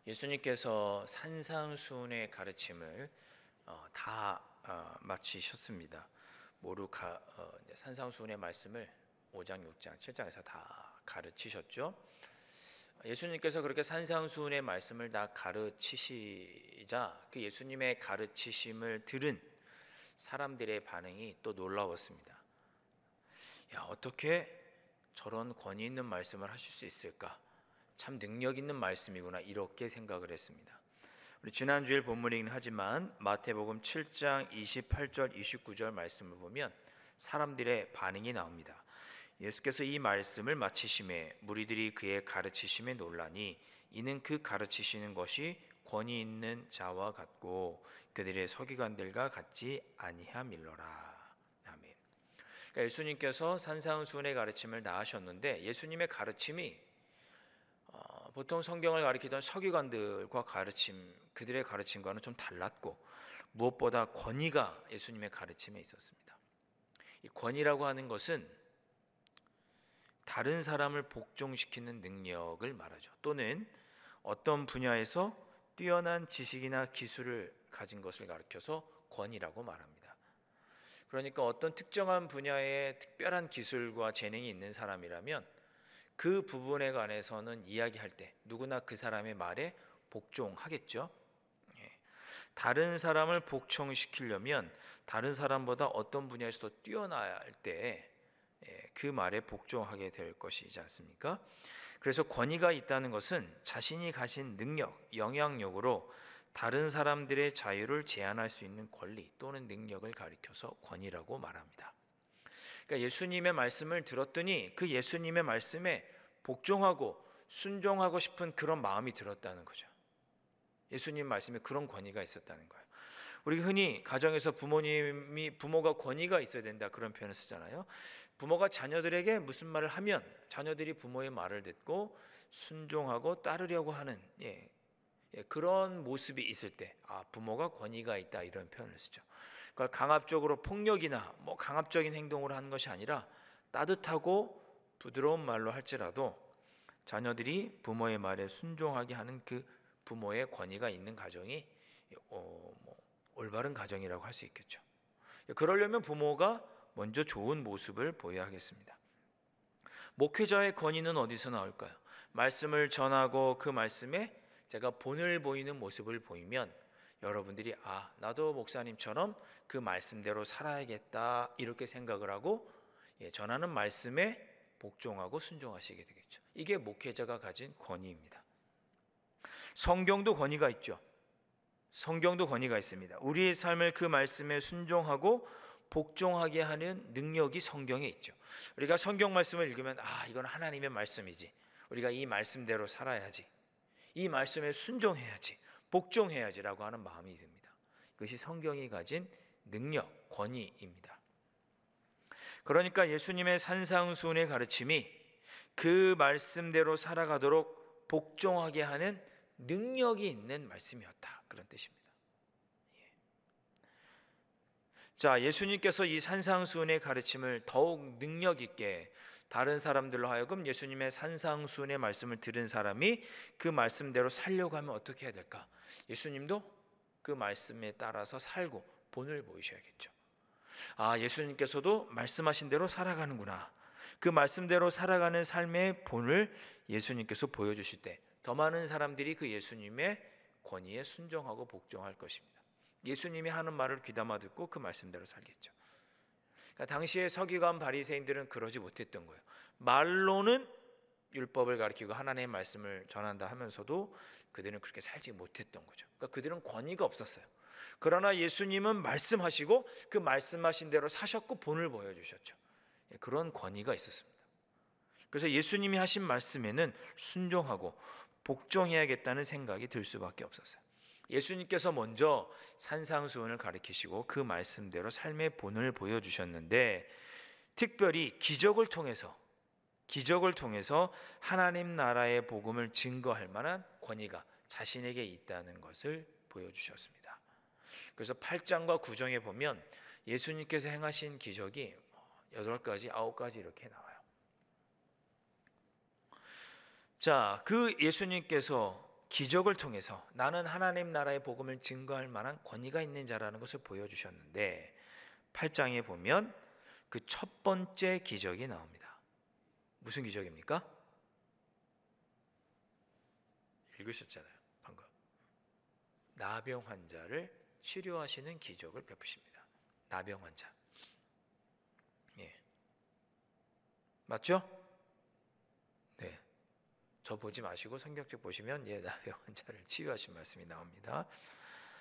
예수님께서 산상수훈의 가르침을 다 마치셨습니다. 모두 산상수훈의 말씀을 5장, 6장, 7장에서 다 가르치셨죠. 예수님께서 그렇게 산상수훈의 말씀을 다 가르치시자 그 예수님의 가르치심을 들은 사람들의 반응이 또 놀라웠습니다. 어떻게 저런 권위 있는 말씀을 하실 수 있을까? 참 능력 있는 말씀이구나, 이렇게 생각을 했습니다. 우리 지난주일 본문이긴 하지만 마태복음 7장 28절 29절 말씀을 보면 사람들의 반응이 나옵니다. 예수께서 이 말씀을 마치심에 무리들이 그의 가르치심에 놀라니 이는 그 가르치시는 것이 권위 있는 자와 같고 그들의 서기관들과 같지 아니함일러라. 아멘. 그러니까 예수님께서 산상수훈의 가르침을 다 하셨는데 예수님의 가르침이 보통 성경을 가르치던 서기관들과 그들의 가르침과는 좀 달랐고 무엇보다 권위가 예수님의 가르침에 있었습니다. 이 권위라고 하는 것은 다른 사람을 복종시키는 능력을 말하죠. 또는 어떤 분야에서 뛰어난 지식이나 기술을 가진 것을 가리켜서 권위라고 말합니다. 그러니까 어떤 특정한 분야에 특별한 기술과 재능이 있는 사람이라면 그 부분에 관해서는 이야기할 때 누구나 그 사람의 말에 복종하겠죠. 다른 사람을 복종시키려면 다른 사람보다 어떤 분야에서도 뛰어날 때 그 말에 복종하게 될 것이지 않습니까? 그래서 권위가 있다는 것은 자신이 가진 능력, 영향력으로 다른 사람들의 자유를 제한할 수 있는 권리 또는 능력을 가리켜서 권위라고 말합니다. 그러니까 예수님의 말씀을 들었더니 그 예수님의 말씀에 복종하고 순종하고 싶은 그런 마음이 들었다는 거죠. 예수님 말씀에 그런 권위가 있었다는 거예요. 우리 흔히 가정에서 부모가 권위가 있어야 된다, 그런 표현을 쓰잖아요. 부모가 자녀들에게 무슨 말을 하면 자녀들이 부모의 말을 듣고 순종하고 따르려고 하는 그런 모습이 있을 때 부모가 권위가 있다, 이런 표현을 쓰죠. 그러니까 강압적으로 폭력이나 강압적인 행동을 하는 것이 아니라 따뜻하고 부드러운 말로 할지라도 자녀들이 부모의 말에 순종하게 하는 그 부모의 권위가 있는 가정이 올바른 가정이라고 할 수 있겠죠. 그러려면 부모가 먼저 좋은 모습을 보여야 하겠습니다. 목회자의 권위는 어디서 나올까요? 말씀을 전하고 그 말씀에 제가 본을 보이는 모습을 보이면 여러분들이 나도 목사님처럼 그 말씀대로 살아야겠다, 이렇게 생각을 하고 전하는 말씀에 복종하고 순종하시게 되겠죠. 이게 목회자가 가진 권위입니다. 성경도 권위가 있죠. 성경도 권위가 있습니다. 우리의 삶을 그 말씀에 순종하고 복종하게 하는 능력이 성경에 있죠. 우리가 성경 말씀을 읽으면 이건 하나님의 말씀이지, 우리가 이 말씀대로 살아야지, 이 말씀에 순종해야지, 복종해야지라고 하는 마음이 듭니다. 그것이 성경이 가진 능력, 권위입니다. 그러니까 예수님의 산상수훈의 가르침이 그 말씀대로 살아가도록 복종하게 하는 능력이 있는 말씀이었다, 그런 뜻입니다. 자, 예수님께서 이 산상수훈의 가르침을 더욱 능력 있게 다른 사람들로 하여금 예수님의 산상수훈의 말씀을 들은 사람이 그 말씀대로 살려고 하면 어떻게 해야 될까? 예수님도 그 말씀에 따라서 살고 본을 보이셔야겠죠. 예수님께서도 말씀하신 대로 살아가는구나, 그 말씀대로 살아가는 삶의 본을 예수님께서 보여주실 때 더 많은 사람들이 그 예수님의 권위에 순종하고 복종할 것입니다. 예수님이 하는 말을 귀담아 듣고 그 말씀대로 살겠죠. 그러니까 당시의 서기관 바리새인들은 그러지 못했던 거예요. 말로는 율법을 가르치고 하나님의 말씀을 전한다 하면서도 그들은 그렇게 살지 못했던 거죠. 그러니까 그들은 권위가 없었어요. 그러나 예수님은 말씀하시고 그 말씀하신 대로 사셨고 본을 보여주셨죠. 그런 권위가 있었습니다. 그래서 예수님이 하신 말씀에는 순종하고 복종해야겠다는 생각이 들 수밖에 없었어요. 예수님께서 먼저 산상수훈을 가르치시고 그 말씀대로 삶의 본을 보여주셨는데, 특별히 기적을 통해서 하나님 나라의 복음을 증거할 만한 권위가 자신에게 있다는 것을 보여주셨습니다. 그래서 8장과 9장에 보면 예수님께서 행하신 기적이 8가지, 9가지 이렇게 나와요. 자, 그 예수님께서 기적을 통해서 나는 하나님 나라의 복음을 증거할 만한 권위가 있는 자라는 것을 보여주셨는데 8장에 보면 그 첫 번째 기적이 나옵니다. 무슨 기적입니까? 읽으셨잖아요, 방금. 나병 환자를 치료하시는 기적을 베푸십니다. 나병 환자. 예. 맞죠? 네. 저 보지 마시고 성경책 보시면 나병 환자를 치유하신 말씀이 나옵니다.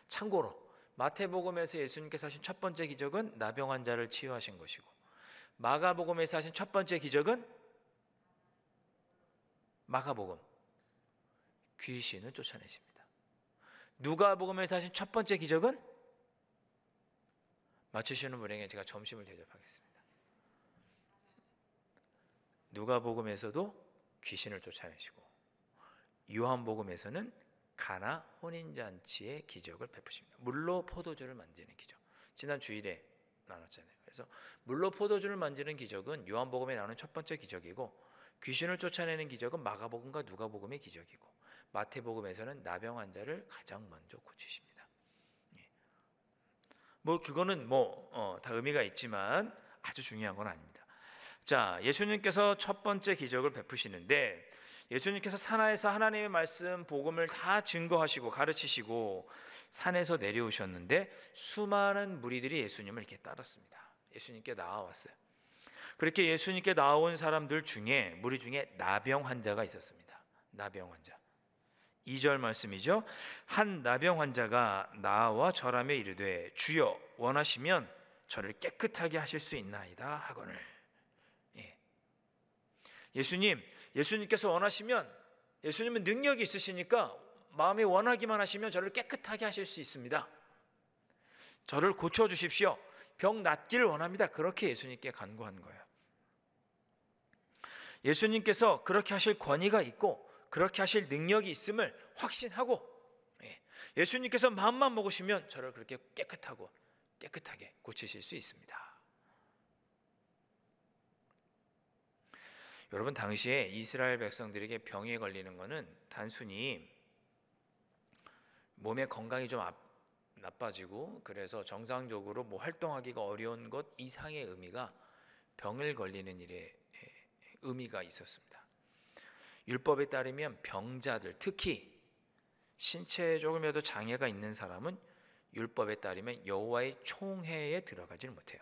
참고로 마태복음에서 예수님께서 하신 첫 번째 기적은 나병 환자를 치유하신 것이고, 마가복음에서 하신 첫 번째 기적은 마가복음 귀신을 쫓아내십니다. 누가복음에서 하신 첫 번째 기적은 맞추시는 분에게 제가 점심을 대접하겠습니다. 누가복음에서도 귀신을 쫓아내시고, 요한복음에서는 가나 혼인잔치의 기적을 베푸십니다. 물로 포도주를 만지는 기적. 지난 주일에 나눴잖아요. 그래서 물로 포도주를 만지는 기적은 요한복음에 나오는 첫 번째 기적이고, 귀신을 쫓아내는 기적은 마가복음과 누가복음의 기적이고, 마태복음에서는 나병 환자를 가장 먼저 고치십니다. 그거는 다 의미가 있지만 아주 중요한 건 아닙니다. 자, 예수님께서 첫 번째 기적을 베푸시는데, 예수님께서 산하에서 하나님의 말씀 복음을 다 증거하시고 가르치시고 산에서 내려오셨는데 수많은 무리들이 예수님을 이렇게 따랐습니다. 예수님께 나와왔어요. 그렇게 예수님께 나온 사람들 중에, 무리 중에 나병 환자가 있었습니다. 나병 환자. 2절 말씀이죠. 한 나병 환자가 나와 절하며 이르되 주여 원하시면 저를 깨끗하게 하실 수 있나이다 하거늘. 예수님께서 원하시면, 예수님은 능력이 있으시니까 마음에 원하기만 하시면 저를 깨끗하게 하실 수 있습니다. 저를 고쳐주십시오. 병 낫기를 원합니다. 그렇게 예수님께 간구한 거예요. 예수님께서 그렇게 하실 권위가 있고 그렇게 하실 능력이 있음을 확신하고, 예수님께서 마음만 먹으시면 저를 그렇게 깨끗하게 고치실 수 있습니다. 여러분, 당시에 이스라엘 백성들에게 병에 걸리는 것은 단순히 몸의 건강이 좀 나빠지고 그래서 정상적으로 활동하기가 어려운 것 이상의 의미가, 병을 걸리는 일에 의미가 있었습니다. 율법에 따르면 병자들, 특히 신체에 조금이라도 장애가 있는 사람은 율법에 따르면 여호와의 총회에 들어가지를 못해요.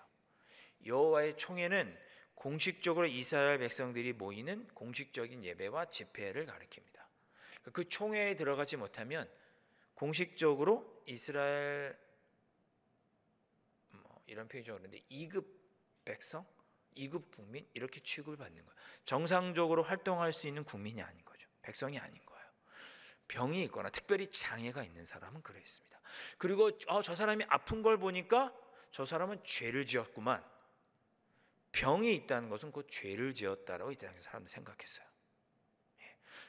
여호와의 총회는 공식적으로 이스라엘 백성들이 모이는 공식적인 예배와 집회를 가리킵니다. 그 총회에 들어가지 못하면 공식적으로 이스라엘, 이런 표현이 좀 그런데 2급 백성, 2급 국민 이렇게 취급을 받는 거예요. 정상적으로 활동할 수 있는 국민이 아닌 거죠. 백성이 아닌 거예요. 병이 있거나 특별히 장애가 있는 사람은 그랬습니다. 그리고 저 사람이 아픈 걸 보니까 저 사람은 죄를 지었구만. 병이 있다는 것은 곧 죄를 지었다라고 이 당시 사람들 생각했어요.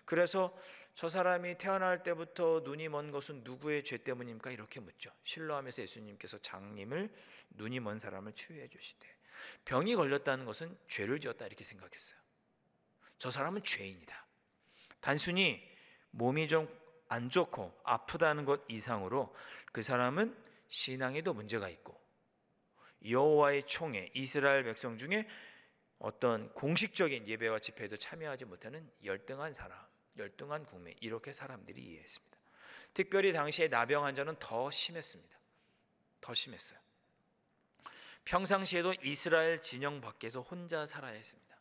그래서 저 사람이 태어날 때부터 눈이 먼 것은 누구의 죄 때문입니까? 이렇게 묻죠. 실로암에서 예수님께서 장님을, 눈이 먼 사람을 치유해 주시되, 병이 걸렸다는 것은 죄를 지었다 이렇게 생각했어요. 저 사람은 죄인이다. 단순히 몸이 좀 안 좋고 아프다는 것 이상으로 그 사람은 신앙에도 문제가 있고 여호와의 총회, 이스라엘 백성 중에 어떤 공식적인 예배와 집회에도 참여하지 못하는 열등한 사람, 열등한 국민, 이렇게 사람들이 이해했습니다. 특별히 당시에 나병 환자는 더 심했습니다. 더 심했어요. 평상시에도 이스라엘 진영 밖에서 혼자 살아야 했습니다.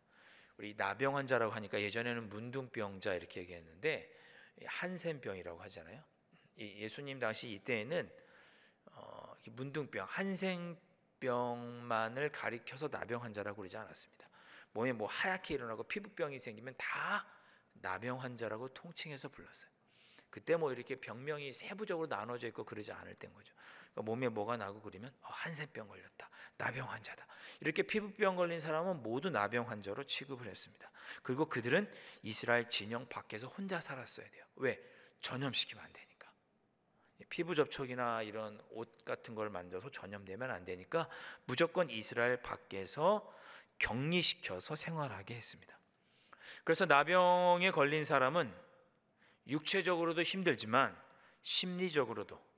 우리 나병 환자라고 하니까 예전에는 문둥병자 이렇게 얘기했는데 한센병이라고 하잖아요. 예수님 당시 이때에는 문둥병, 한센병만을 가리켜서 나병 환자라고 그러지 않았습니다. 몸에 하얗게 일어나고 피부병이 생기면 다 나병 환자라고 통칭해서 불렀어요. 그때 이렇게 병명이 세부적으로 나눠져 있고 그러지 않을 때인 거죠. 그러니까 몸에 뭐가 나고 그러면 한센병 걸렸다, 나병 환자다. 이렇게 피부병 걸린 사람은 모두 나병 환자로 취급을 했습니다. 그리고 그들은 이스라엘 진영 밖에서 혼자 살았어야 돼요. 왜? 전염시키면 안 되니까. 피부 접촉이나 이런 옷 같은 걸 만져서 전염되면 안 되니까 무조건 이스라엘 밖에서 격리시켜서 생활하게 했습니다. 그래서 나병에 걸린 사람은 육체적으로도 힘들지만 심리적으로도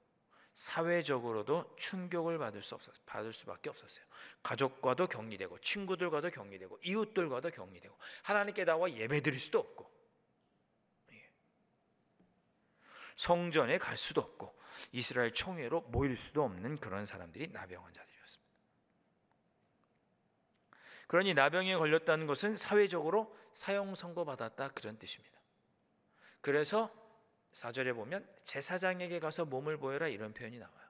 사회적으로도 충격을 받을 수밖에 없었어요. 가족과도 격리되고 친구들과도 격리되고 이웃들과도 격리되고 하나님께 나와 예배드릴 수도 없고 성전에 갈 수도 없고 이스라엘 총회로 모일 수도 없는 그런 사람들이 나병 환자들이었습니다. 그러니 나병에 걸렸다는 것은 사회적으로 사형 선고받았다 그런 뜻입니다. 그래서 4절에 보면 제사장에게 가서 몸을 보여라 이런 표현이 나와요.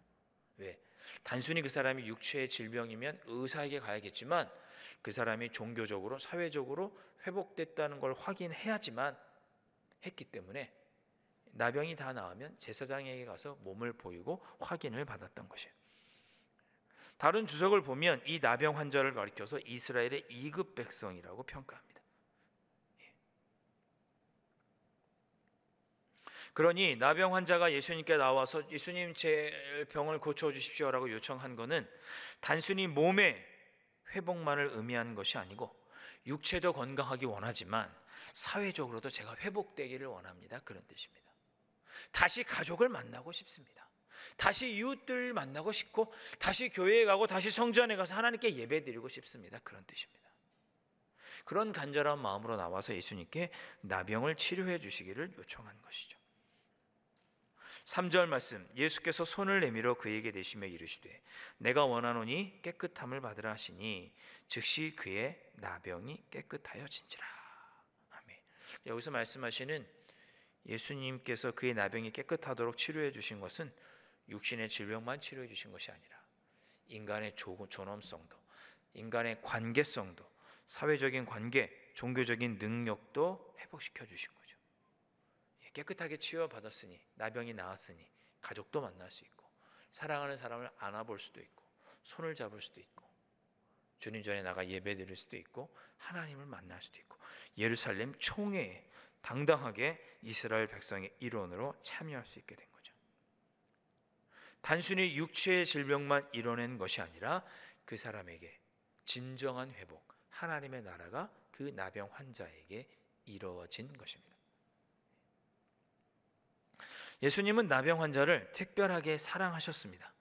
왜? 단순히 그 사람이 육체의 질병이면 의사에게 가야겠지만 그 사람이 종교적으로 사회적으로 회복됐다는 걸 확인해야지만 했기 때문에 나병이 다 나으면 제사장에게 가서 몸을 보이고 확인을 받았던 것이에요. 다른 주석을 보면 이 나병 환자를 가리켜서 이스라엘의 2급 백성이라고 평가합니다. 그러니 나병 환자가 예수님께 나와서 예수님 제 병을 고쳐주십시오라고 요청한 것은 단순히 몸의 회복만을 의미하는 것이 아니고 육체도 건강하기 원하지만 사회적으로도 제가 회복되기를 원합니다 그런 뜻입니다. 다시 가족을 만나고 싶습니다. 다시 이웃들 만나고 싶고 다시 교회에 가고 다시 성전에 가서 하나님께 예배드리고 싶습니다 그런 뜻입니다. 그런 간절한 마음으로 나와서 예수님께 나병을 치료해 주시기를 요청한 것이죠. 3절 말씀, 예수께서 손을 내밀어 그에게 대시며 이르시되 내가 원하노니 깨끗함을 받으라 하시니 즉시 그의 나병이 깨끗하여진지라. 아멘. 여기서 말씀하시는 예수님께서 그의 나병이 깨끗하도록 치료해 주신 것은 육신의 질병만 치료해 주신 것이 아니라 인간의 존엄성도, 인간의 관계성도, 사회적인 관계, 종교적인 능력도 회복시켜 주신 거죠. 깨끗하게 치유받았으니 나병이 나았으니 가족도 만날 수 있고 사랑하는 사람을 안아볼 수도 있고 손을 잡을 수도 있고 주님 전에 나가 예배드릴 수도 있고 하나님을 만날 수도 있고 예루살렘 총회에 당당하게 이스라엘 백성의 일원으로 참여할 수 있게 된 거죠. 단순히 육체의 질병만 이뤄낸 것이 아니라 그 사람에게 진정한 회복, 하나님의 나라가 그 나병 환자에게 이루어진 것입니다. 예수님은 나병 환자를 특별하게 사랑하셨습니다.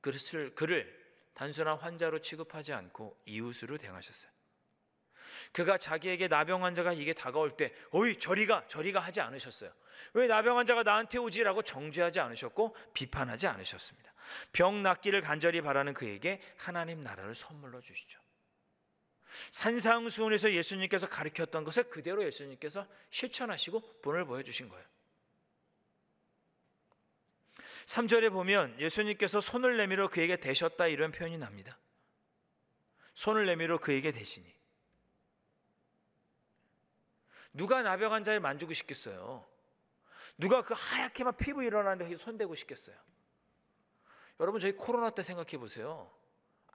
그를 단순한 환자로 취급하지 않고 이웃으로 대하셨어요. 그가 자기에게 나병 환자가 이게 다가올 때 어이 저리가 하지 않으셨어요. 왜 나병 환자가 나한테 오지라고 정죄하지 않으셨고 비판하지 않으셨습니다. 병 낫기를 간절히 바라는 그에게 하나님 나라를 선물로 주시죠. 산상수훈에서 예수님께서 가르쳤던 것을 그대로 예수님께서 실천하시고 본을 보여주신 거예요. 3절에 보면 예수님께서 손을 내밀어 그에게 대셨다 이런 표현이 납니다. 손을 내밀어 그에게 대시니 누가 나병 환자에 만지고 싶겠어요? 누가 그 하얗게 막 피부 일어나는데 손대고 싶겠어요? 여러분 저희 코로나 때 생각해 보세요.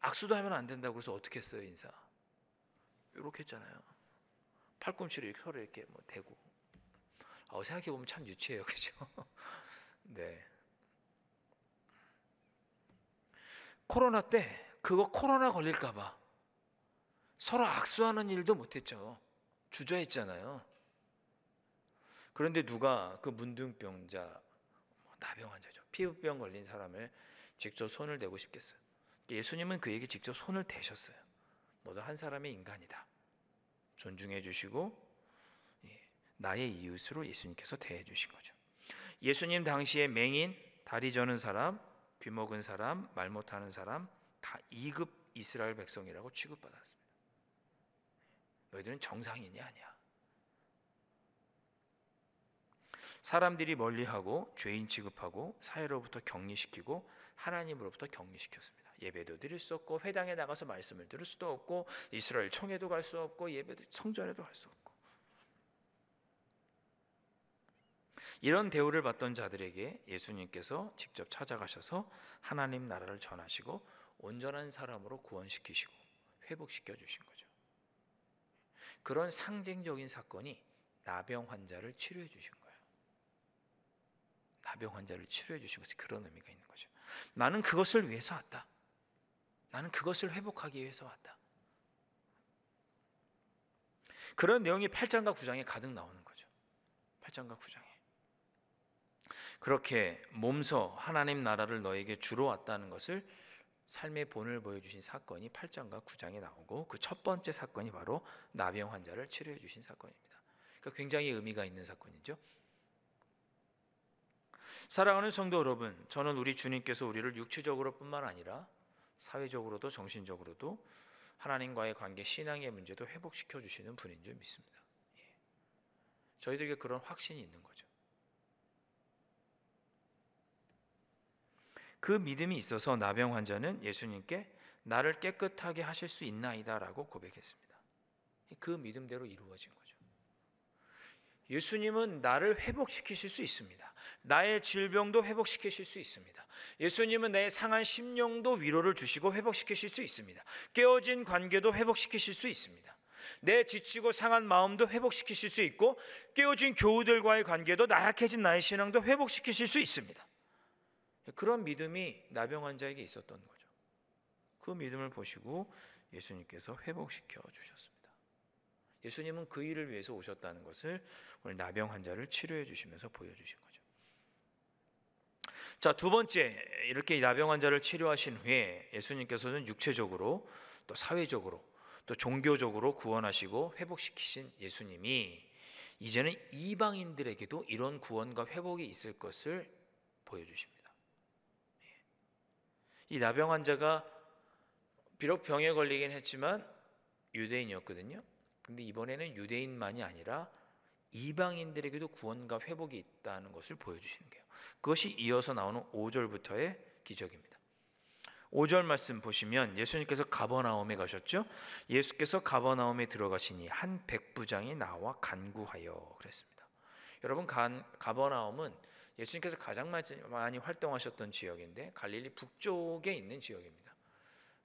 악수도 하면 안 된다고 해서 어떻게 했어요? 인사 이렇게 했잖아요. 팔꿈치로 이렇게 서로 이렇게 뭐 대고. 생각해 보면 참 유치해요, 그렇죠? 네. 코로나 때 그거 코로나 걸릴까봐 서로 악수하는 일도 못했죠. 주저했잖아요. 그런데 누가 그 문둥병자, 나병 환자죠, 피부병 걸린 사람을 직접 손을 대고 싶겠어요? 예수님은 그에게 직접 손을 대셨어요. 너도 한 사람의 인간이다. 존중해 주시고 나의 이웃으로 예수님께서 대해 주신 거죠. 예수님 당시에 맹인, 다리 저는 사람, 귀 먹은 사람, 말 못하는 사람 다 2급 이스라엘 백성이라고 취급받았습니다. 너희들은 정상인이 아니야. 사람들이 멀리하고 죄인 취급하고 사회로부터 격리시키고 하나님으로부터 격리시켰습니다. 예배도 드릴 수 없고 회당에 나가서 말씀을 들을 수도 없고 이스라엘 총회도 갈 수 없고 예배도 성전에도 갈 수 없고 이런 대우를 받던 자들에게 예수님께서 직접 찾아가셔서 하나님 나라를 전하시고 온전한 사람으로 구원시키시고 회복시켜 주신 거죠. 그런 상징적인 사건이 나병 환자를 치료해 주신 거예요. 나병 환자를 치료해 주신 것이 그런 의미가 있는 거죠. 나는 그것을 위해서 왔다. 나는 그것을 회복하기 위해서 왔다. 그런 내용이 8장과 9장에 가득 나오는 거죠. 8장과 9장에. 그렇게 몸소 하나님 나라를 너에게 주러 왔다는 것을 삶의 본을 보여주신 사건이 8장과 9장에 나오고, 그 첫 번째 사건이 바로 나병 환자를 치료해 주신 사건입니다. 그러니까 굉장히 의미가 있는 사건이죠. 사랑하는 성도 여러분, 저는 우리 주님께서 우리를 육체적으로 뿐만 아니라 사회적으로도 정신적으로도 하나님과의 관계, 신앙의 문제도 회복시켜 주시는 분인 줄 믿습니다. 저희들에게 그런 확신이 있는 거죠. 그 믿음이 있어서 나병 환자는 예수님께 나를 깨끗하게 하실 수 있나이다 라고 고백했습니다. 그 믿음대로 이루어진 거죠. 예수님은 나를 회복시키실 수 있습니다. 나의 질병도 회복시키실 수 있습니다. 예수님은 내 상한 심령도 위로를 주시고 회복시키실 수 있습니다. 깨어진 관계도 회복시키실 수 있습니다. 내 지치고 상한 마음도 회복시키실 수 있고, 깨어진 교우들과의 관계도, 나약해진 나의 신앙도 회복시키실 수 있습니다. 그런 믿음이 나병 환자에게 있었던 거죠. 그 믿음을 보시고 예수님께서 회복시켜 주셨습니다. 예수님은 그 일을 위해서 오셨다는 것을 오늘 나병 환자를 치료해 주시면서 보여주신 거죠. 자, 두 번째, 이렇게 나병 환자를 치료하신 후에 예수님께서는 육체적으로 또 사회적으로 또 종교적으로 구원하시고 회복시키신 예수님이 이제는 이방인들에게도 이런 구원과 회복이 있을 것을 보여주십니다. 이 나병 환자가 비록 병에 걸리긴 했지만 유대인이었거든요. 근데 이번에는 유대인만이 아니라 이방인들에게도 구원과 회복이 있다는 것을 보여주시는 거예요. 그것이 이어서 나오는 5절부터의 기적입니다. 5절 말씀 보시면 예수님께서 가버나움에 가셨죠. 예수께서 가버나움에 들어가시니 한 백부장이 나와 간구하여 그랬습니다. 여러분, 가버나움은 예수님께서 가장 많이 활동하셨던 지역인데 갈릴리 북쪽에 있는 지역입니다.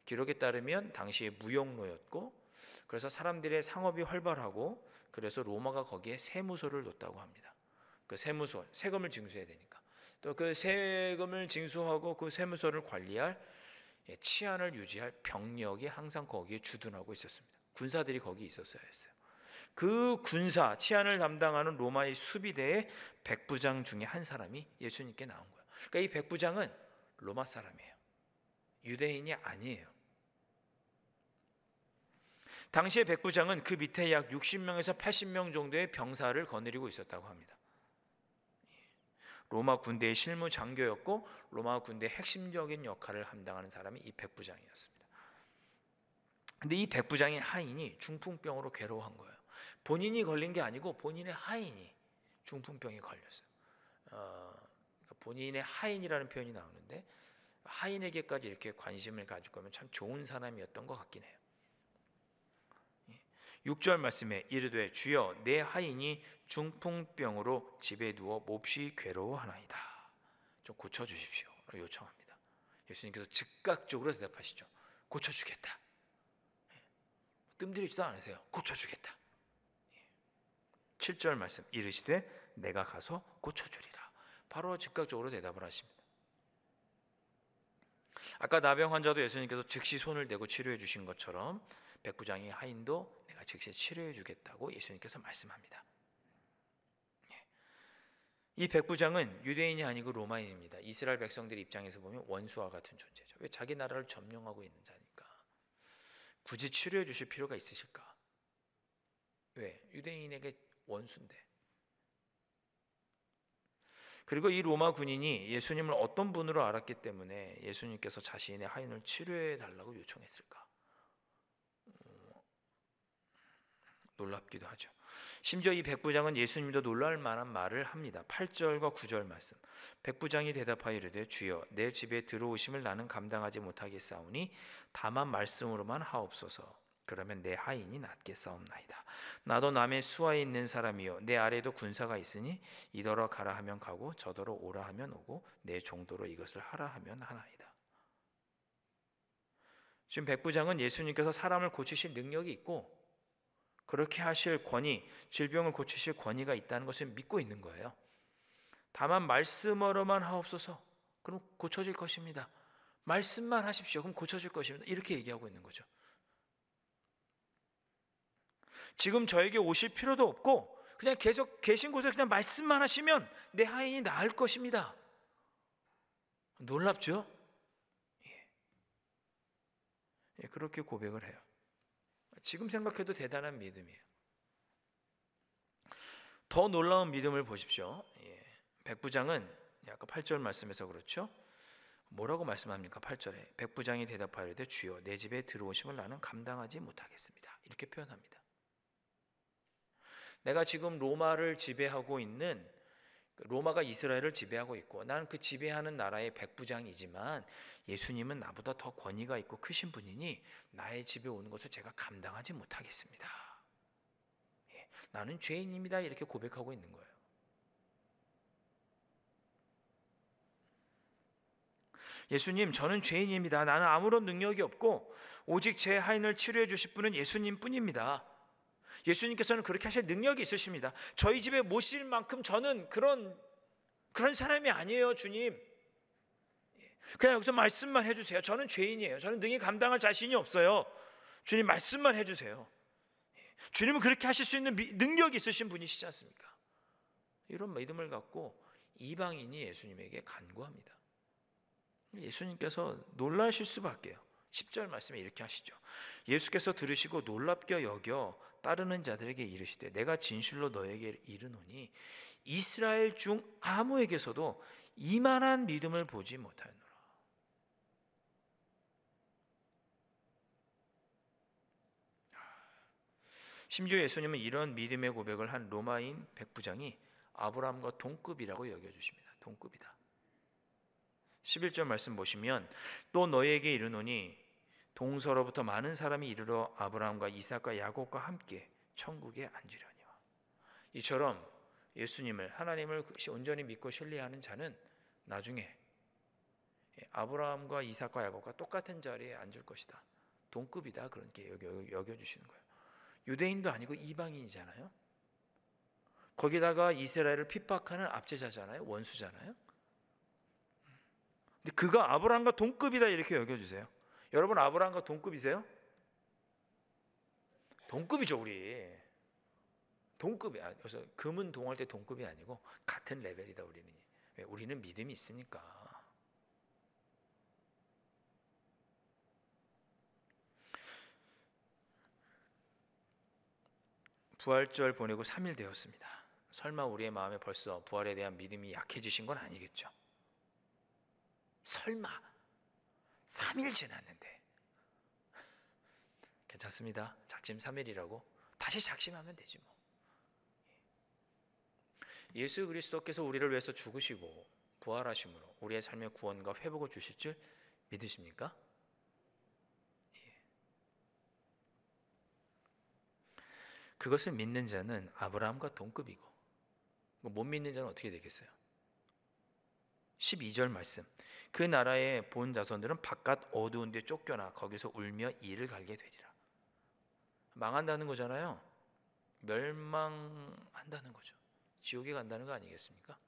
기록에 따르면 당시에 무역로였고, 그래서 사람들의 상업이 활발하고, 그래서 로마가 거기에 세무소를 뒀다고 합니다. 그 세무소, 세금을 징수해야 되니까. 또 그 세금을 징수하고 그 세무소를 관리할, 치안을 유지할 병력이 항상 거기에 주둔하고 있었습니다. 군사들이 거기 있었어야 했어요. 그 군사, 치안을 담당하는 로마의 수비대의 백부장 중에 한 사람이 예수님께 나온 거예요. 그러니까 이 백부장은 로마 사람이에요. 유대인이 아니에요. 당시의 백부장은 그 밑에 약 60명에서 80명 정도의 병사를 거느리고 있었다고 합니다. 로마 군대의 실무 장교였고, 로마 군대의 핵심적인 역할을 감당하는 사람이 이 백부장이었습니다. 근데 이 백부장의 하인이 중풍병으로 괴로워한 거예요. 본인이 걸린 게 아니고 본인의 하인이 중풍병에 걸렸어요. 본인의 하인이라는 표현이 나오는데, 하인에게까지 이렇게 관심을 가질 거면 참 좋은 사람이었던 것 같긴 해요. 6절 말씀에 이르되 주여 내 하인이 중풍병으로 집에 누워 몹시 괴로워하나이다. 좀 고쳐주십시오 요청합니다. 예수님께서 즉각적으로 대답하시죠. 고쳐주겠다. 뜸들이지도 않으세요. 고쳐주겠다. 7절 말씀 이르시되 내가 가서 고쳐주리라. 바로 즉각적으로 대답을 하십니다. 아까 나병 환자도 예수님께서 즉시 손을 대고 치료해 주신 것처럼 백부장의 하인도 내가 즉시 치료해 주겠다고 예수님께서 말씀합니다. 이 백부장은 유대인이 아니고 로마인입니다. 이스라엘 백성들 입장에서 보면 원수와 같은 존재죠. 왜? 자기 나라를 점령하고 있는 자니까. 굳이 치료해 주실 필요가 있으실까? 왜? 유대인에게 원수인데. 그리고 이 로마 군인이 예수님을 어떤 분으로 알았기 때문에 예수님께서 자신의 하인을 치료해 달라고 요청했을까? 놀랍기도 하죠. 심지어 이 백부장은 예수님도 놀랄 만한 말을 합니다. 8절과 9절 말씀. 백부장이 대답하여 이르되 주여 내 집에 들어오심을 나는 감당하지 못하겠사오니 다만 말씀으로만 하옵소서. 그러면 내 하인이 낫겠사옵나이다. 나도 남의 수하에 있는 사람이요 내 아래도 군사가 있으니 이더러 가라 하면 가고 저더러 오라 하면 오고 내 종도로 이것을 하라 하면 하나이다. 지금 백부장은 예수님께서 사람을 고치실 능력이 있고 그렇게 하실 권위, 질병을 고치실 권위가 있다는 것을 믿고 있는 거예요. 다만 말씀으로만 하옵소서. 그럼 고쳐질 것입니다. 말씀만 하십시오. 그럼 고쳐질 것입니다. 이렇게 얘기하고 있는 거죠. 지금 저에게 오실 필요도 없고 그냥 계속 계신 곳에 그냥 말씀만 하시면 내 하인이 나을 것입니다. 놀랍죠? 예, 그렇게 고백을 해요. 지금 생각해도 대단한 믿음이에요. 더 놀라운 믿음을 보십시오. 백부장은 아까 8절 말씀에서 그렇죠. 뭐라고 말씀합니까? 8절에 백부장이 대답하려되 주여 내 집에 들어오심을 나는 감당하지 못하겠습니다. 이렇게 표현합니다. 내가 지금 로마를 지배하고 있는, 로마가 이스라엘을 지배하고 있고 나는 그 지배하는 나라의 백부장이지만 예수님은 나보다 더 권위가 있고 크신 분이니 나의 집에 오는 것을 제가 감당하지 못하겠습니다. 나는 죄인입니다. 이렇게 고백하고 있는 거예요. 예수님, 저는 죄인입니다. 나는 아무런 능력이 없고 오직 제 하인을 치료해 주실 분은 예수님 뿐입니다. 예수님께서는 그렇게 하실 능력이 있으십니다. 저희 집에 모실 만큼 저는 그런 사람이 아니에요, 주님. 그냥 여기서 말씀만 해주세요. 저는 죄인이에요. 저는 능히 감당할 자신이 없어요. 주님, 말씀만 해주세요. 주님은 그렇게 하실 수 있는 능력이 있으신 분이시지 않습니까? 이런 믿음을 갖고 이방인이 예수님에게 간구합니다. 예수님께서 놀라실 수밖에요. 10절 말씀에 이렇게 하시죠. 예수께서 들으시고 놀랍게 여겨 따르는 자들에게 이르시되 내가 진실로 너에게 이르노니 이스라엘 중 아무에게서도 이만한 믿음을 보지 못하였노라. 심지어 예수님은 이런 믿음의 고백을 한 로마인 백부장이 아브라함과 동급이라고 여겨주십니다. 동급이다. 11절 말씀 보시면 또 너희에게 이르노니 동서로부터 많은 사람이 이르러 아브라함과 이삭과 야곱과 함께 천국에 앉으려니와. 이처럼 예수님을, 하나님을 온전히 믿고 신뢰하는 자는 나중에 아브라함과 이삭과 야곱과 똑같은 자리에 앉을 것이다. 동급이다. 그렇게 여겨주시는 거예요. 유대인도 아니고 이방인이잖아요. 거기다가 이스라엘을 핍박하는 압제자잖아요. 원수잖아요. 근데 그가 아브라함과 동급이다 이렇게 여겨주세요. 여러분, 아브라함과 동급이세요? 동급이죠. 우리 동급이야. 그래서 금은 동할 때 동급이 아니고 같은 레벨이다. 우리는 믿음이 있으니까. 부활절 보내고 3일 되었습니다. 설마 우리의 마음에 벌써 부활에 대한 믿음이 약해지신 건 아니겠죠? 설마 3일 지났는데 괜찮습니다. 작심 3일이라고 다시 작심하면 되지 뭐. 예수 그리스도께서 우리를 위해서 죽으시고 부활하심으로 우리의 삶의 구원과 회복을 주실 줄 믿으십니까? 그것을 믿는 자는 아브라함과 동급이고 못 믿는 자는 어떻게 되겠어요? 12절 말씀. 그 나라의 본 자손들은 바깥 어두운 데 쫓겨나 거기서 울며 이를 갈게 되리라. 망한다는 거잖아요. 멸망한다는 거죠. 지옥에 간다는 거 아니겠습니까?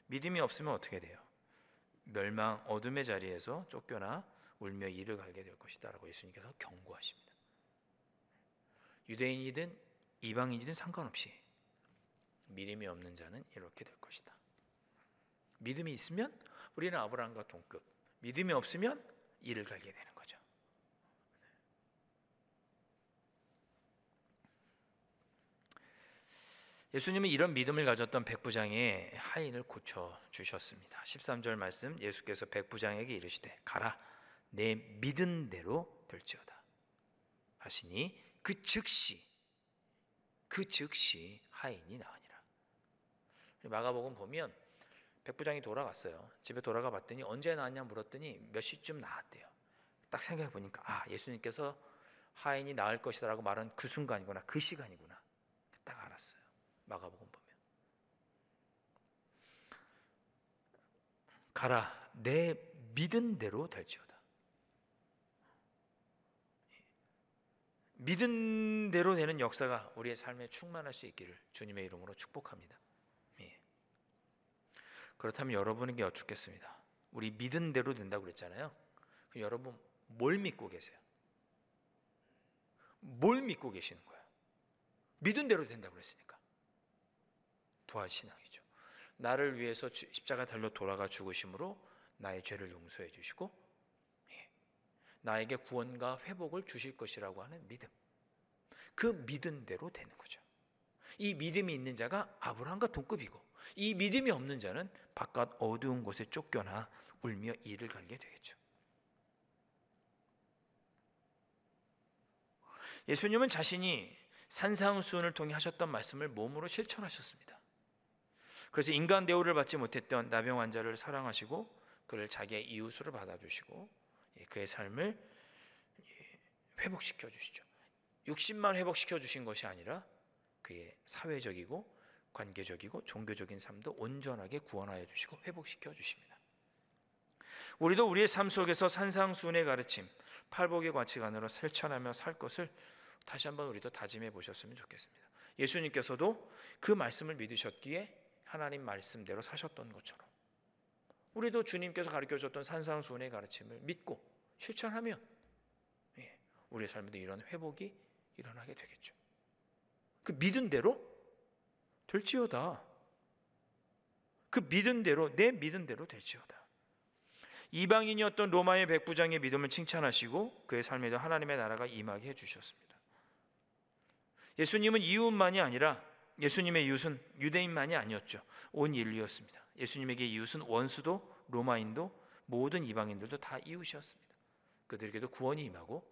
믿음이 없으면 어떻게 돼요? 멸망, 어둠의 자리에서 쫓겨나 울며 이를 갈게 될 것이다 라고 예수님께서 경고하십니다. 유대인이든 이방인이든 상관없이 믿음이 없는 자는 이렇게 될 것이다. 믿음이 있으면 우리는 아브라함과 동급, 믿음이 없으면 이를 갈게 되는 거죠. 예수님은 이런 믿음을 가졌던 백부장의 하인을 고쳐주셨습니다. 13절 말씀, 예수께서 백부장에게 이르시되 가라, 내 믿은 대로 될지어다 하시니 그 즉시 하인이 나으니라. 마가복음 보면 백부장이 돌아갔어요. 집에 돌아가 봤더니 언제 나왔냐 물었더니 몇 시쯤 나왔대요. 딱 생각해 보니까 예수님께서 하인이 나을 것이다 라고 말한 그 순간이구나, 그 시간이구나 딱 알았어요. 마가복음 보면 가라, 내 믿은 대로 될지어다. 믿은 대로 되는 역사가 우리의 삶에 충만할 수 있기를 주님의 이름으로 축복합니다. 그렇다면 여러분에게 여쭙겠습니다. 우리 믿은 대로 된다고 그랬잖아요. 그럼 여러분 뭘 믿고 계세요? 뭘 믿고 계시는 거예요? 믿은 대로 된다고 그랬으니까. 부활신앙이죠. 나를 위해서 십자가 달려 돌아가 죽으심으로 나의 죄를 용서해 주시고 나에게 구원과 회복을 주실 것이라고 하는 믿음. 그 믿은 대로 되는 거죠. 이 믿음이 있는 자가 아브라함과 동급이고, 이 믿음이 없는 자는 바깥 어두운 곳에 쫓겨나 울며 이를 갈게 되겠죠. 예수님은 자신이 산상수훈을 통해 하셨던 말씀을 몸으로 실천하셨습니다. 그래서 인간 대우를 받지 못했던 나병 환자를 사랑하시고 그를 자기의 이웃으로 받아주시고 그의 삶을 회복시켜 주시죠. 60만 회복시켜 주신 것이 아니라 그의 사회적이고 관계적이고 종교적인 삶도 온전하게 구원하여 주시고 회복시켜 주십니다. 우리도 우리의 삶 속에서 산상수훈의 가르침, 팔복의 가치관으로 실천하며 살 것을 다시 한번 우리도 다짐해 보셨으면 좋겠습니다. 예수님께서도 그 말씀을 믿으셨기에 하나님 말씀대로 사셨던 것처럼 우리도 주님께서 가르쳐 주셨던 산상수훈의 가르침을 믿고 실천하면 우리의 삶에도 이런 회복이 일어나게 되겠죠. 그 믿은 대로 될지어다. 그 믿은 대로, 내 믿은 대로 될지어다. 이방인이었던 로마의 백부장의 믿음을 칭찬하시고 그의 삶에도 하나님의 나라가 임하게 해주셨습니다. 예수님은 이웃만이 아니라 예수님의 이웃은 유대인만이 아니었죠. 온 인류였습니다. 예수님에게 이웃은 원수도 로마인도 모든 이방인들도 다 이웃이었습니다. 그들에게도 구원이 임하고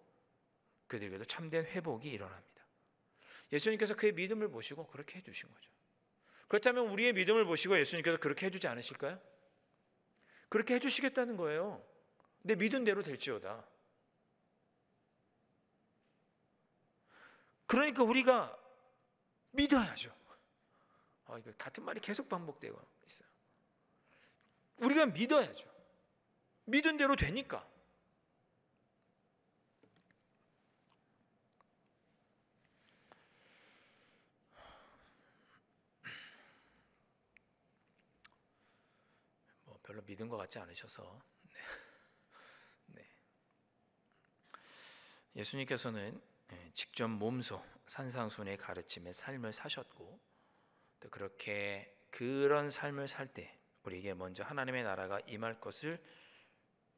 그들에게도 참된 회복이 일어납니다. 예수님께서 그의 믿음을 보시고 그렇게 해주신 거죠. 그렇다면 우리의 믿음을 보시고 예수님께서 그렇게 해주지 않으실까요? 그렇게 해주시겠다는 거예요. 내 믿은 대로 될지어다. 그러니까 우리가 믿어야죠. 이거 같은 말이 계속 반복되고 있어요. 우리가 믿어야죠. 믿은 대로 되니까. 별로 믿은 것 같지 않으셔서 네. 예수님께서는 직접 몸소 산상수훈의 가르침의 삶을 사셨고 또 그렇게 그런 삶을 살 때 우리에게 먼저 하나님의 나라가 임할 것을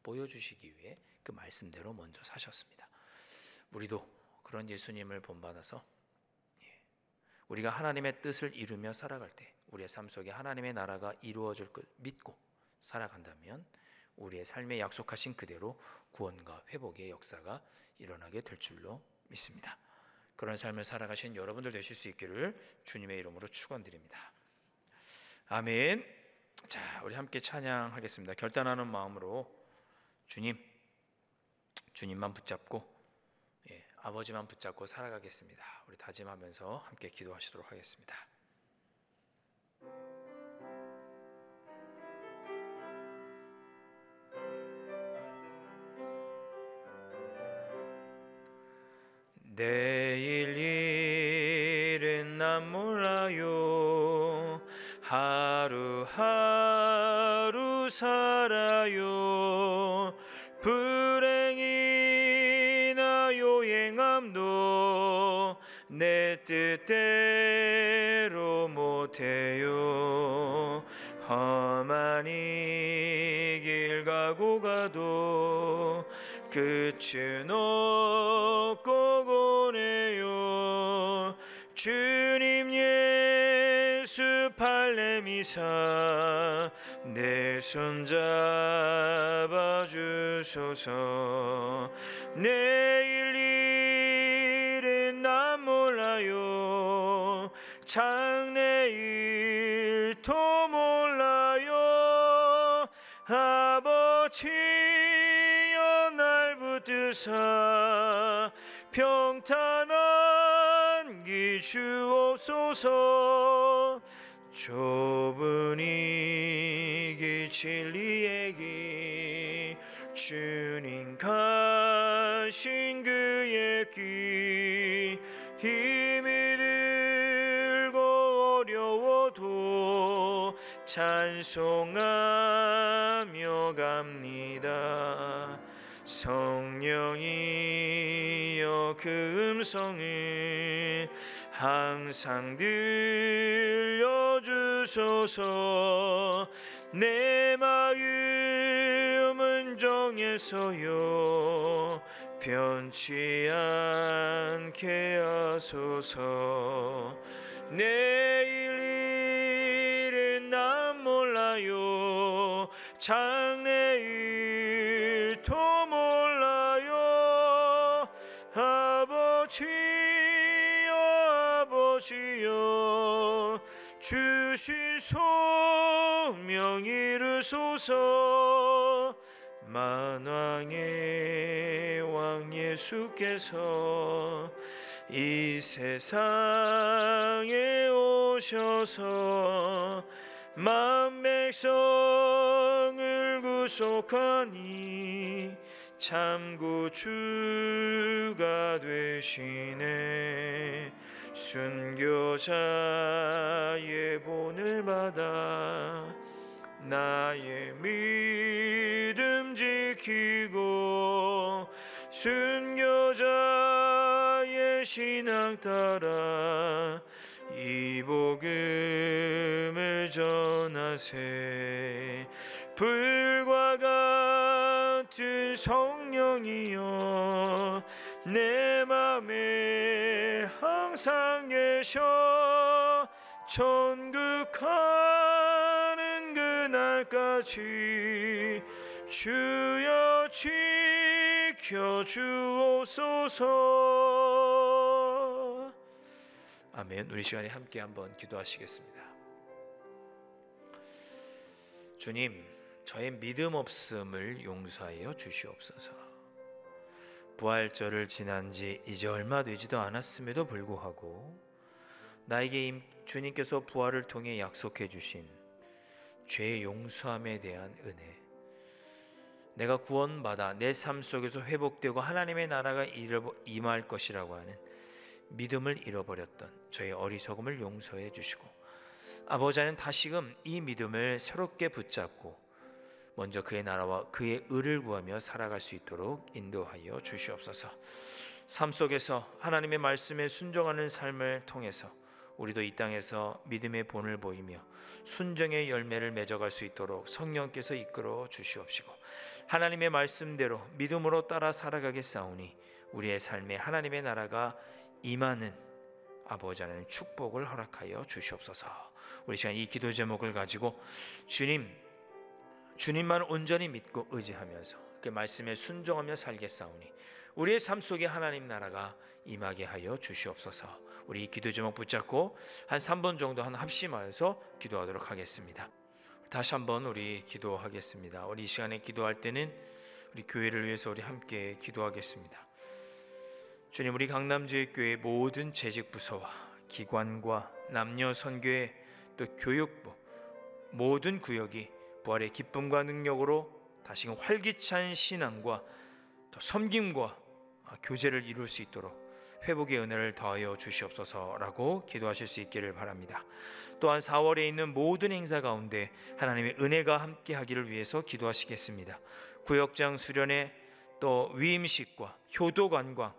보여주시기 위해 그 말씀대로 먼저 사셨습니다. 우리도 그런 예수님을 본받아서 우리가 하나님의 뜻을 이루며 살아갈 때 우리의 삶 속에 하나님의 나라가 이루어질 것 믿고 살아간다면 우리의 삶에 약속하신 그대로 구원과 회복의 역사가 일어나게 될 줄로 믿습니다. 그런 삶을 살아가신 여러분들 되실 수 있기를 주님의 이름으로 축원드립니다. 아멘. 자, 우리 함께 찬양하겠습니다. 결단하는 마음으로 주님만 붙잡고 아버지만 붙잡고 살아가겠습니다. 우리 다짐하면서 함께 기도하시도록 하겠습니다. 내일 일은 난 몰라요. 하루하루 살아요. 불행이나 요행함도 내 뜻대로 못해요. 험한 이 길 가고 가도 끝은 없고 고네요. 주님 예수 팔레미사 내 손 잡아주소서. 내일 일은 난 몰라요. 장래일도 몰라요. 아버지여 날 붙드사 평탄한 길 주옵소서. 좁은 이 길 진리의 길 주님 가신 그의 길 힘이 들고 어려워도 찬송하며 갑니다. 성령이여 그 음성을 항상 들려주소서. 내 마음은 정에서요 변치 않게 하소서. 내일 일은 난 몰라요, 장래일도 몰라요. 아버지여 주신 소명 이루소서. 만왕의 왕 예수께서 이 세상에 오셔서 만 백성을 구속하니 참 구주가 되시네. 순교자의 본을 받아 나의 믿음 지키고 순교자의 신앙 따라 이 복음을 전하세. 불과 같은 성령이여 내 맘에 항상 계셔 천국 가는 그날까지 주여 지켜주옵소서. 아멘. 우리 시간에 함께 한번 기도하시겠습니다. 주님, 저의 믿음 없음을 용서하여 주시옵소서. 부활절을 지난 지 이제 얼마 되지도 않았음에도 불구하고 나에게 주님께서 부활을 통해 약속해 주신 죄의 용서함에 대한 은혜, 내가 구원받아 내 삶 속에서 회복되고 하나님의 나라가 임할 것이라고 하는 믿음을 잃어버렸던 저의 어리석음을 용서해 주시고, 아버지 하나님 다시금 이 믿음을 새롭게 붙잡고 먼저 그의 나라와 그의 의를 구하며 살아갈 수 있도록 인도하여 주시옵소서. 삶 속에서 하나님의 말씀에 순종하는 삶을 통해서 우리도 이 땅에서 믿음의 본을 보이며 순종의 열매를 맺어갈 수 있도록 성령께서 이끌어 주시옵시고, 하나님의 말씀대로 믿음으로 따라 살아가겠사오니 우리의 삶에 하나님의 나라가 임하는 아버지 하나님 축복을 허락하여 주시옵소서. 우리 시간 이 기도 제목을 가지고 주님만 온전히 믿고 의지하면서 그 말씀에 순종하며 살겠사오니 우리의 삶 속에 하나님 나라가 임하게 하여 주시옵소서. 우리 이 기도 제목 붙잡고 한 3분 정도 합심하여서 기도하도록 하겠습니다. 다시 한번 우리 기도하겠습니다. 우리 이 시간에 기도할 때는 우리 교회를 위해서 우리 함께 기도하겠습니다. 주님, 우리 강남제일교회 모든 재직 부서와 기관과 남녀 선교회 또 교육부 모든 구역이 부활의 기쁨과 능력으로 다시금 활기찬 신앙과 또 섬김과 교제를 이룰 수 있도록 회복의 은혜를 더하여 주시옵소서라고 기도하실 수 있기를 바랍니다. 또한 4월에 있는 모든 행사 가운데 하나님의 은혜가 함께 하기를 위해서 기도하시겠습니다. 구역장 수련회 또 위임식과 효도 관광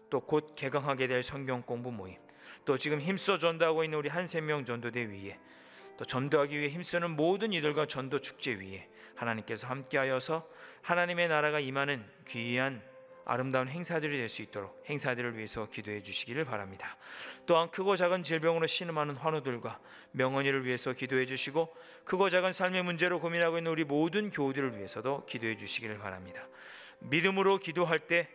또 곧 개강하게 될 성경 공부 모임 또 지금 힘써 전도하고 있는 우리 한센명 전도대 위에 또 전도하기 위해 힘쓰는 모든 이들과 전도 축제 위에 하나님께서 함께하여서 하나님의 나라가 임하는 귀한 아름다운 행사들이 될 수 있도록 행사들을 위해서 기도해 주시기를 바랍니다. 또한 크고 작은 질병으로 신음하는 환우들과 명언이를 위해서 기도해 주시고 크고 작은 삶의 문제로 고민하고 있는 우리 모든 교우들을 위해서도 기도해 주시기를 바랍니다. 믿음으로 기도할 때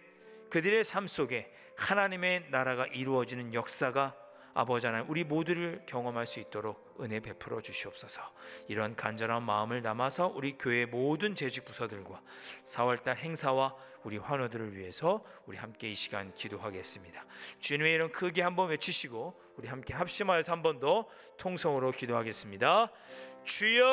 그들의 삶 속에 하나님의 나라가 이루어지는 역사가 아버지 하나님 우리 모두를 경험할 수 있도록 은혜 베풀어 주시옵소서. 이런 간절한 마음을 담아서 우리 교회 모든 재직 부서들과 4월달 행사와 우리 환우들을 위해서 우리 함께 이 시간 기도하겠습니다. 주님의 이름 크게 한번 외치시고 우리 함께 합심하여서 한 번 더 통성으로 기도하겠습니다. 주여